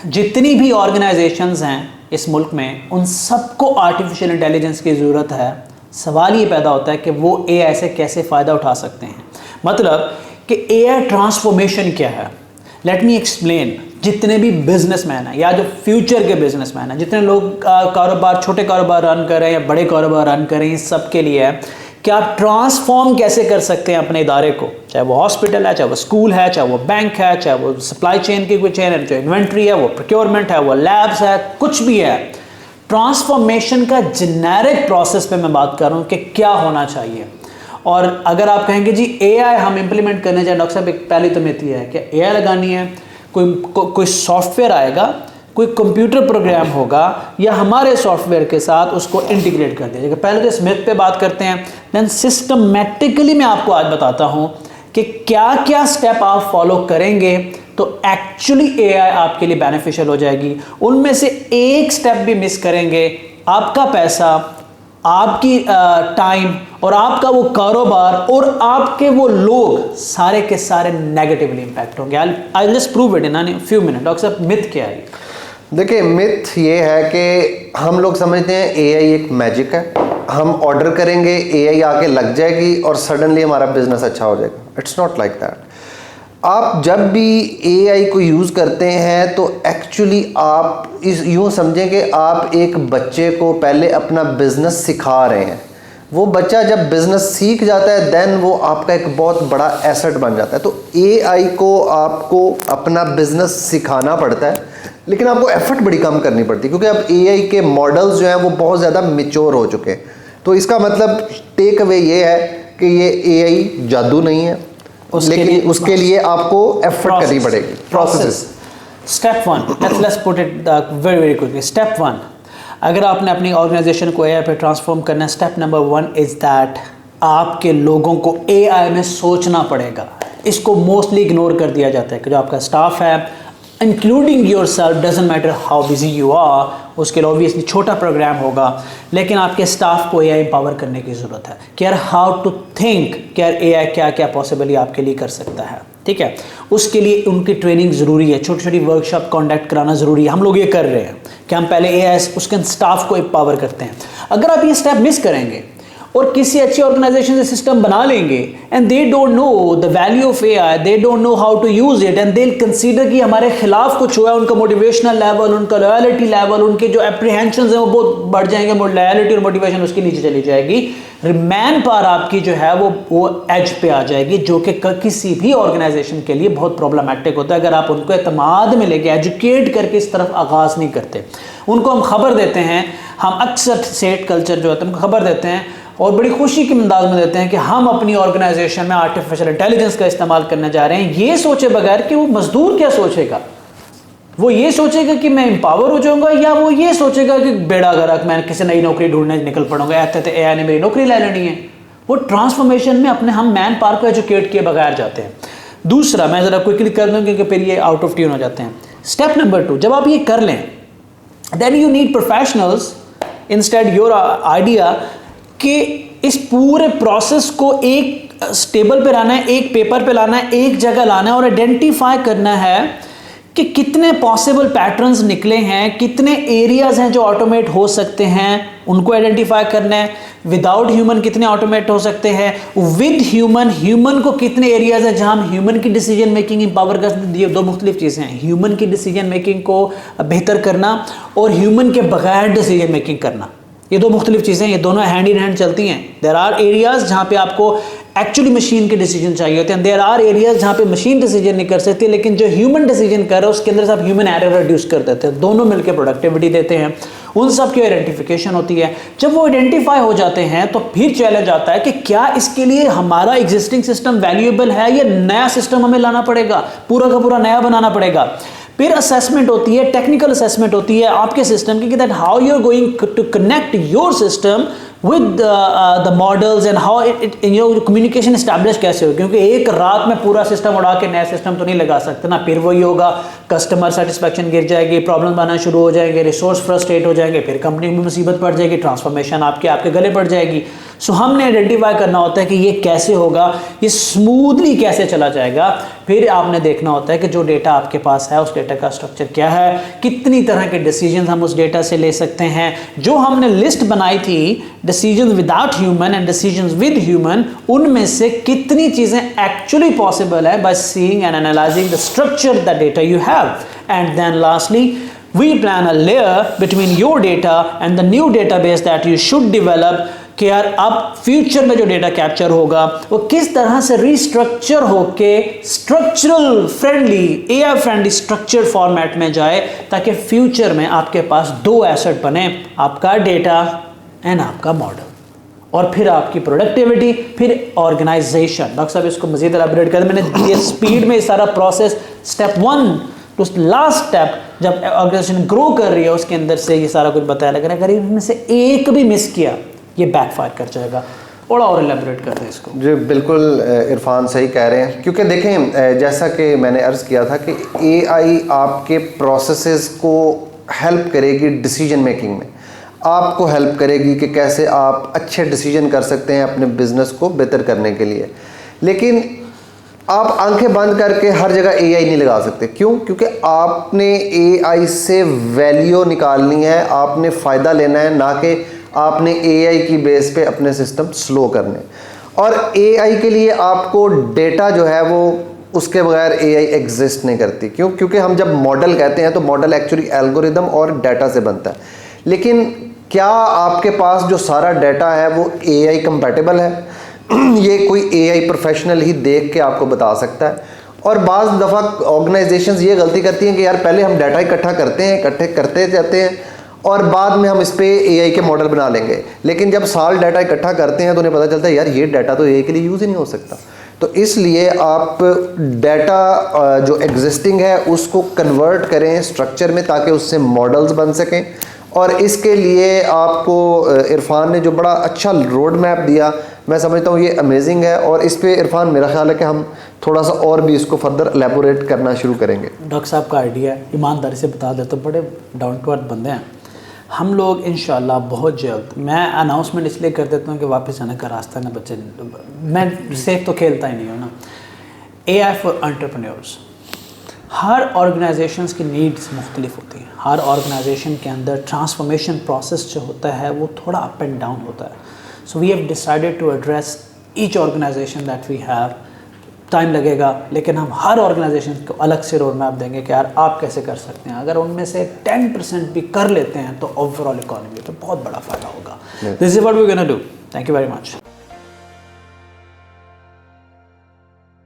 जितनी भी ऑर्गेनाइजेशंस हैं इस मुल्क में, उन सबको आर्टिफिशियल इंटेलिजेंस की ज़रूरत है। सवाल ये पैदा होता है कि वो एआई से कैसे फ़ायदा उठा सकते हैं। मतलब कि एआई ट्रांसफॉर्मेशन क्या है। Let me explain. जितने भी बिजनेसमैन हैं या जो फ्यूचर के बिजनेसमैन हैं, जितने लोग कारोबार, छोटे कारोबार रन कर रहे हैं या बड़े कारोबार रन कर रहे हैं, इस सब के लिए है कि आप ट्रांसफॉर्म कैसे कर सकते हैं अपने इदारे को, चाहे वो हॉस्पिटल है, चाहे वो स्कूल है, चाहे वो बैंक है, चाहे वो सप्लाई चेन की कोई चेन है, जो इन्वेंट्री है, वो प्रोक्योरमेंट है, वो लैब्स है, कुछ भी है। ट्रांसफॉर्मेशन का जेनेरिक प्रोसेस पे मैं बात कर रहा हूँ कि क्या होना चाहिए। और अगर आप कहेंगे जी एआई हम इंप्लीमेंट करने जाए, डॉक्टर साहब एक पहली तो मिथ है कि एआई लगानी है, कोई सॉफ्टवेयर आएगा, कोई कंप्यूटर प्रोग्राम होगा या हमारे सॉफ्टवेयर के साथ उसको इंटीग्रेट कर दिया जाएगा। पहले तो इस मिथ पे बात करते हैं, देन सिस्टमेटिकली मैं आपको आज बताता हूं कि क्या क्या स्टेप आप फॉलो करेंगे तो एक्चुअली एआई आपके लिए बेनिफिशियल हो जाएगी। उनमें से एक स्टेप भी मिस करेंगे, आपका पैसा, आपकी टाइम और आपका वो कारोबार और आपके वो लोग सारे के सारे नेगेटिवली इंपैक्ट होंगे। I just prove it in few minute. Doctor साहब मिथ क्या है? देखिए, मिथ ये है कि हम लोग समझते हैं एआई एक मैजिक है, हम ऑर्डर करेंगे एआई आके लग जाएगी और सडनली हमारा बिजनेस अच्छा हो जाएगा। It's not like that. आप जब भी एआई को यूज़ करते हैं तो एक्चुअली आप यूँ समझें कि आप एक बच्चे को पहले अपना बिजनेस सिखा रहे हैं। वो बच्चा जब बिजनेस सीख जाता है देन वो आपका एक बहुत बड़ा एसेट बन जाता है। तो एआई को आपको अपना बिजनेस सिखाना पड़ता है, लेकिन आपको एफर्ट बड़ी कम करनी पड़ती है क्योंकि अब एआई के मॉडल्स जो हैं वो बहुत ज़्यादा मैच्योर हो चुके हैं। तो इसका मतलब टेक अवे ये है कि ये एआई जादू नहीं है, लेकिन उसके लिए आपको एफर्ट करनी पड़ेगी। Process. Step one, let's put it very very quickly. Step one, अगर आपने अपनी ऑर्गेनाइजेशन को एआई पे ट्रांसफॉर्म करना है, step number one is that आपके लोगों को एआई में सोचना पड़ेगा। इसको मोस्टली इग्नोर कर दिया जाता है कि जो आपका स्टाफ है, including yourself, doesn't matter how busy you are, उसके लिए ऑब्वियसली छोटा प्रोग्राम होगा, लेकिन आपके स्टाफ को एआई एम्पावर करने की ज़रूरत है कि यार हाउ टू थिंक, कि यार एआई क्या क्या पॉसिबली आपके लिए कर सकता है। ठीक है, उसके लिए उनकी ट्रेनिंग ज़रूरी है, छोटी छोटी वर्कशॉप कंडक्ट कराना ज़रूरी है। हम लोग ये कर रहे हैं कि हम पहले एआई उसके स्टाफ को एम्पावर करते हैं। अगर आप ये स्टेप मिस करेंगे और किसी अच्छी ऑर्गेनाइजेशन से सिस्टम बना लेंगे and they don't know the value of AI, they don't know how to use it and they consider कि हमारे खिलाफ कुछ हुआ है, उनका मोटिवेशनल लेवल, उनका लॉयलिटी लेवल, उनके जो एप्रीहेंशंस हैं वो बहुत बढ़ जाएंगे, लॉयलिटी और मोटिवेशन उसकी नीचे चली जाएगी। मैन पावर आपकी जो है वो एज पे आ जाएगी, जो कि किसी भी ऑर्गेनाइजेशन के लिए बहुत प्रॉब्लमेटिक होता है अगर आप उनको एतमाद में लेके एजुकेट करके इस तरफ आगाज़ नहीं करते। उनको हम खबर देते हैं, हम अक्सर सेट कल्चर जो होता है उनको खबर देते हैं और बड़ी खुशी के अंदाज में देते हैं कि हम अपनी ऑर्गेनाइजेशन में आर्टिफिशियल इंटेलिजेंस का इस्तेमाल करने जा रहे हैं, ये सोचे बगैर कि वो मजदूर क्या सोचेगा। वो ये सोचेगा कि मैं एम्पावर हो जाऊंगा या वो ये सोचेगा कि बेड़ा गर्क मैं किसी नई नौकरी ढूंढने निकल पड़ूंगा, ऐसे एआई ने मेरी नौकरी ले लेनी है। वो ट्रांसफॉर्मेशन में अपने हम मैन पावर को एजुकेट किए बगैर जाते हैं। दूसरा, मैं ज़रा क्विकली कर दूँ क्योंकि फिर ये आउट ऑफ ट्यून हो जाते हैं। स्टेप नंबर 2, जब आप ये कर लें then you need professionals instead your idea कि इस पूरे प्रोसेस को एक टेबल पे लाना है, एक पेपर पे लाना है, एक जगह लाना है और आइडेंटिफाई करना है कि कितने पॉसिबल पैटर्न्स निकले हैं, कितने एरियाज हैं जो ऑटोमेट हो सकते हैं, उनको आइडेंटिफाई करना है। विदाउट ह्यूमन कितने ऑटोमेट हो सकते हैं, विद ह्यूमन को कितने एरियाज हैं जहां हम ह्यूमन की डिसीजन मेकिंग इंपावर कर। ये दो मुख्तलिफ चीज़ें हैं, ह्यूमन की डिसीजन मेकिंग को बेहतर करना और ह्यूमन के बगैर डिसीजन मेकिंग करना। ये दो मुख्तलिफ चीज़ें, ये दोनों हैंड इन हैंड चलती हैं। देयर आर एरियाज जहाँ पे आपको एक्चुअली मशीन के डिसीजन चाहिए होते हैं, देयर आर एरियाज जहाँ पे मशीन डिसीजन नहीं कर सकती, लेकिन जो ह्यूमन डिसीजन कर रहा है उसके अंदर से आप ह्यूमन एरर रिड्यूस कर देते हैं, दोनों मिलकर प्रोडक्टिविटी देते हैं। उन सब की आइडेंटिफिकेशन होती है। जब वो आइडेंटिफाई हो जाते हैं तो फिर चैलेंज आता है कि क्या इसके लिए हमारा एग्जिस्टिंग सिस्टम वैल्यूएबल है या नया सिस्टम हमें लाना पड़ेगा, पूरा का पूरा नया बनाना पड़ेगा। फिर असेसमेंट होती है, टेक्निकल असेसमेंट होती है आपके सिस्टम की, that how you are going to connect your system with the models and how it communication establish कैसे हो, क्योंकि एक रात में पूरा सिस्टम उड़ा के नया सिस्टम तो नहीं लगा सकते ना, फिर वही होगा, कस्टमर सेटिस्फेक्शन गिर जाएगी, प्रॉब्लम आना शुरू हो जाएंगे, रिसोर्स फ्रस्ट्रेट हो जाएंगे, फिर कंपनी में मुसीबत पड़ जाएगी, ट्रांसफॉर्मेशन आपके गले पड़ जाएगी। सो हमने आइडेंटिफाई करना होता है कि ये कैसे होगा, ये स्मूथली कैसे चला जाएगा। फिर आपने देखना होता है कि जो डेटा आपके पास है उस डेटा का स्ट्रक्चर क्या है, कितनी तरह के डिसीजंस हम उस डेटा से ले सकते हैं। जो हमने लिस्ट बनाई थी decisions without human and decisions with human, उनमें से कितनी चीजें एक्चुअली पॉसिबल है by seeing and analysing the structure the data you have. And then lastly we plan a layer between your data and the new database that you should develop कि यार अब future में जो data capture होगा वो किस तरह से रिस्ट्रक्चर होके structural friendly, AI friendly structure format में जाए, ताकि फ्यूचर में आपके पास दो एसेट बने, आपका डेटा एंड आपका मॉडल, और फिर आपकी प्रोडक्टिविटी, फिर ऑर्गेनाइजेशन। डॉक्टर साहब इसको मजीद एलैबोरेट कर, मैंने ये स्पीड में सारा process step 1 to last step जब ऑर्गेनाइजेशन ग्रो कर रही है उसके अंदर से ये सारा कुछ बताया, लेकिन अगर इनमें से एक भी मिस किया ये बैकफायर कर जाएगा। थोड़ा और एलैबोरेट कर दें इसको। जी बिल्कुल इरफान सही कह रहे हैं, क्योंकि देखें जैसा कि मैंने अर्ज़ किया था कि एआई आपके प्रोसेसेस को हेल्प करेगी डिसीजन मेकिंग में, आपको हेल्प करेगी कि कैसे आप अच्छे डिसीजन कर सकते हैं अपने बिजनेस को बेहतर करने के लिए। लेकिन आप आंखें बंद करके हर जगह एआई नहीं लगा सकते। क्यों? क्योंकि आपने एआई से वैल्यू निकालनी है, आपने फ़ायदा लेना है, ना कि आपने एआई की बेस पे अपने सिस्टम स्लो करने। और एआई के लिए आपको डेटा जो है वो उसके बगैर एआई एग्जिस्ट नहीं करती। क्यों? क्योंकि हम जब मॉडल कहते हैं तो मॉडल एक्चुअली एल्गोरिदम और डाटा से बनता है, लेकिन क्या आपके पास जो सारा डाटा है वो एआई कंपैटिबल है? ये कोई एआई प्रोफेशनल ही देख के आपको बता सकता है। और बाज़ दफ़ा ऑर्गेनाइजेशंस ये गलती करती हैं कि यार पहले हम डाटा इकट्ठा करते जाते हैं और बाद में हम इस पर एआई के मॉडल बना लेंगे, लेकिन जब साल डाटा इकट्ठा करते हैं तो उन्हें पता चलता है यार ये डाटा तो एआई के लिए यूज़ ही नहीं हो सकता। तो इसलिए आप डाटा जो एग्जिस्टिंग है उसको कन्वर्ट करें स्ट्रक्चर में, ताकि उससे मॉडल्स बन सकें। और इसके लिए आपको इरफान ने जो बड़ा अच्छा रोड मैप दिया, मैं समझता हूँ ये अमेजिंग है। और इस पे इरफान मेरा ख्याल है कि हम थोड़ा सा और भी इसको फर्दर एलैबोरेट करना शुरू करेंगे। डॉक्टर साहब का आइडिया है, ईमानदारी से बता देते, तो बड़े डाउन टू अर्थ बंदे हैं। हम लोग इंशाल्लाह बहुत जल्द, मैं अनाउंसमेंट इसलिए कर देता हूँ कि वापस आने का रास्ता ना बच्चे, मैं सेफ तो खेलता ही नहीं हूँ ना। AI for entrepreneurs, her organisations की नीड्स मुख्तलिफ होती हैं, हर ऑर्गेनाइजेशन के अंदर ट्रांसफॉर्मेशन प्रोसेस जो होता है वो थोड़ा अप एंड डाउन होता है। So we have decided to address each organisation that we have. Time लगेगा, लेकिन हम हर ऑर्गेनाइजेशन को अलग से रोड मैप देंगे कि यार आप कैसे कर सकते हैं। अगर उनमें से 10% भी कर लेते हैं तो ओवरऑल इकोनॉमी पे बहुत बड़ा फ़ायदा होगा। This is what we gonna do. Thank you very much.